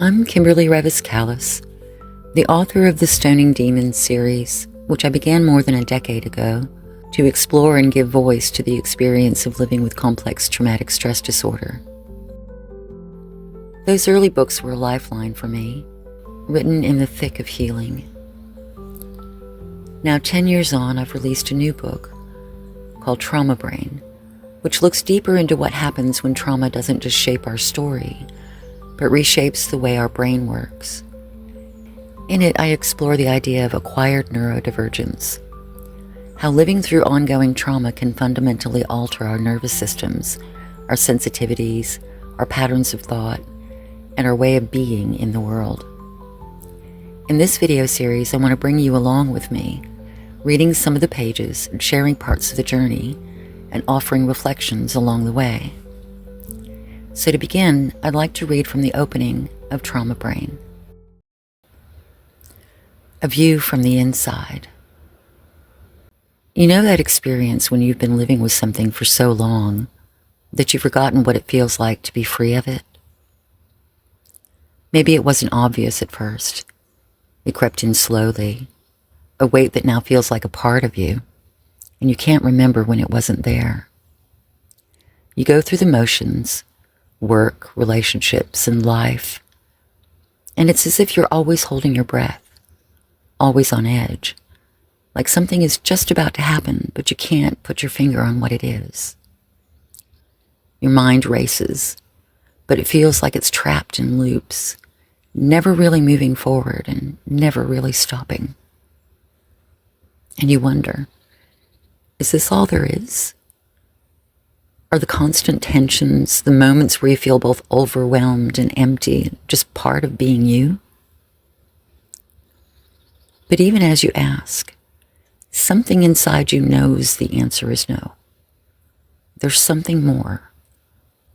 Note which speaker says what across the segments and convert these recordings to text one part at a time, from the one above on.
Speaker 1: I'm Kimberly Revis Callis, the author of the Stoning Demons series, which I began more than a decade ago to explore and give voice to the experience of living with complex traumatic stress disorder. Those early books were a lifeline for me, written in the thick of healing. Now 10 years on, I've released a new book called Trauma Brain, which looks deeper into what happens when trauma doesn't just shape our story, but reshapes the way our brain works. In it, I explore the idea of acquired neurodivergence, how living through ongoing trauma can fundamentally alter our nervous systems, our sensitivities, our patterns of thought, and our way of being in the world. In this video series, I want to bring you along with me, reading some of the pages and sharing parts of the journey and offering reflections along the way. So to begin, I'd like to read from the opening of Trauma Brain. A view from the inside. You know that experience when you've been living with something for so long that you've forgotten what it feels like to be free of it? Maybe it wasn't obvious at first. It crept in slowly, a weight that now feels like a part of you, and you can't remember when it wasn't there. You go through the motions, work, relationships, and life, and it's as if you're always holding your breath, always on edge, like something is just about to happen, but you can't put your finger on what it is. Your mind races, but it feels like it's trapped in loops, never really moving forward and never really stopping. And you wonder, is this all there is? Are the constant tensions, the moments where you feel both overwhelmed and empty, just part of being you? But even as you ask, something inside you knows the answer is no. There's something more,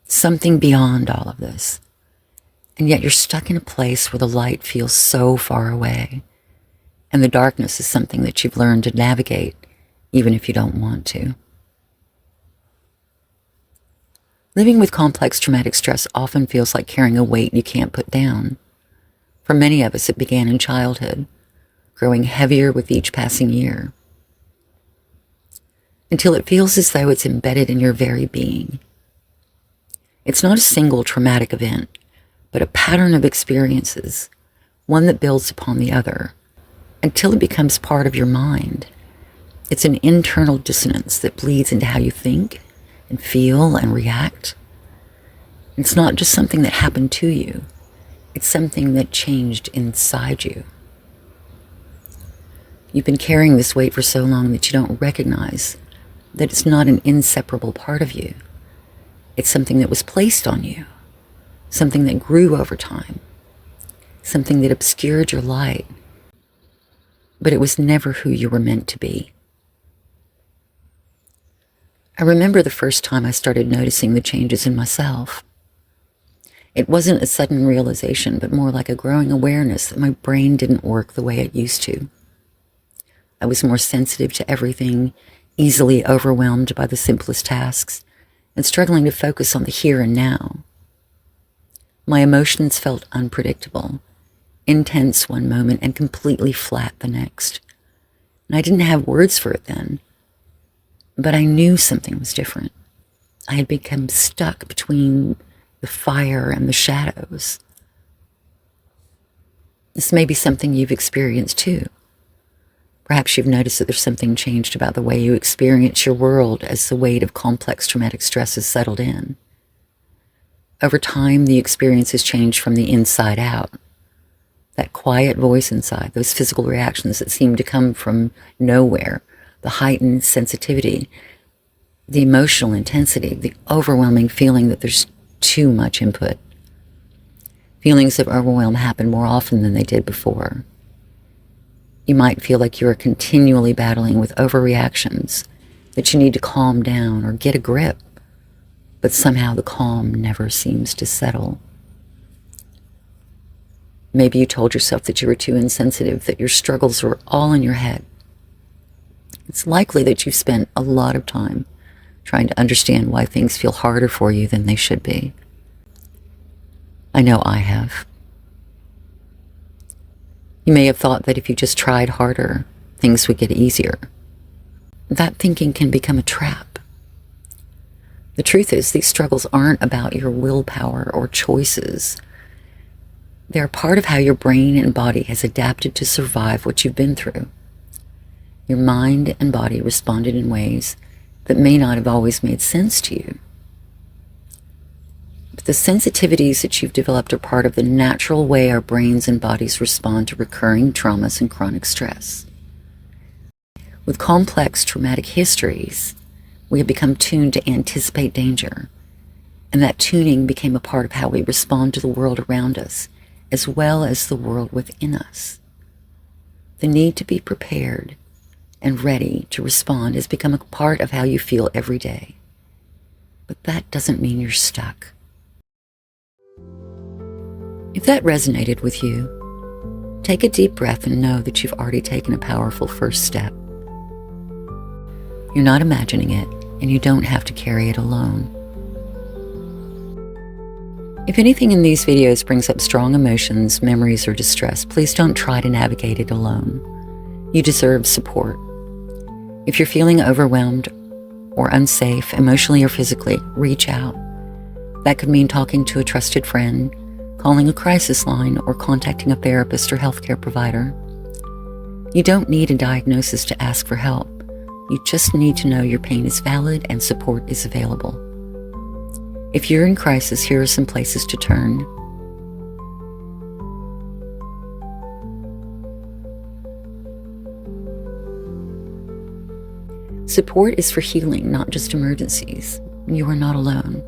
Speaker 1: something beyond all of this. And yet you're stuck in a place where the light feels so far away, and the darkness is something that you've learned to navigate, even if you don't want to. Living with complex traumatic stress often feels like carrying a weight you can't put down. For many of us, it began in childhood, growing heavier with each passing year, until it feels as though it's embedded in your very being. It's not a single traumatic event, but a pattern of experiences, one that builds upon the other, until it becomes part of your mind. It's an internal dissonance that bleeds into how you think and feel and react. It's not just something that happened to you. It's something that changed inside you. You've been carrying this weight for so long that you don't recognize that it's not an inseparable part of you. It's something that was placed on you, something that grew over time, something that obscured your light, but it was never who you were meant to be. I remember the first time I started noticing the changes in myself. It wasn't a sudden realization, but more like a growing awareness that my brain didn't work the way it used to. I was more sensitive to everything, easily overwhelmed by the simplest tasks, and struggling to focus on the here and now. My emotions felt unpredictable, intense one moment and completely flat the next. And I didn't have words for it then, but I knew something was different. I had become stuck between the fire and the shadows. This may be something you've experienced too. Perhaps you've noticed that there's something changed about the way you experience your world as the weight of complex traumatic stress has settled in. Over time, the experience has changed from the inside out. That quiet voice inside, those physical reactions that seem to come from nowhere, the heightened sensitivity, the emotional intensity, the overwhelming feeling that there's too much input. Feelings of overwhelm happen more often than they did before. You might feel like you are continually battling with overreactions, that you need to calm down or get a grip, but somehow the calm never seems to settle. Maybe you told yourself that you were too insensitive, that your struggles were all in your head. It's likely that you've spent a lot of time trying to understand why things feel harder for you than they should be. I know I have. You may have thought that if you just tried harder, things would get easier. That thinking can become a trap. The truth is, these struggles aren't about your willpower or choices. They're part of how your brain and body has adapted to survive what you've been through. Your mind and body responded in ways that may not have always made sense to you. But the sensitivities that you've developed are part of the natural way our brains and bodies respond to recurring traumas and chronic stress. With complex traumatic histories, we have become tuned to anticipate danger, and that tuning became a part of how we respond to the world around us, as well as the world within us. The need to be prepared and ready to respond has become a part of how you feel every day. But that doesn't mean you're stuck. If that resonated with you, take a deep breath and know that you've already taken a powerful first step. You're not imagining it, and you don't have to carry it alone. If anything in these videos brings up strong emotions, memories, or distress, please don't try to navigate it alone. You deserve support. If you're feeling overwhelmed or unsafe, emotionally or physically, reach out. That could mean talking to a trusted friend, calling a crisis line, or contacting a therapist or healthcare provider. You don't need a diagnosis to ask for help. You just need to know your pain is valid and support is available. If you're in crisis, here are some places to turn. Support is for healing, not just emergencies. You are not alone.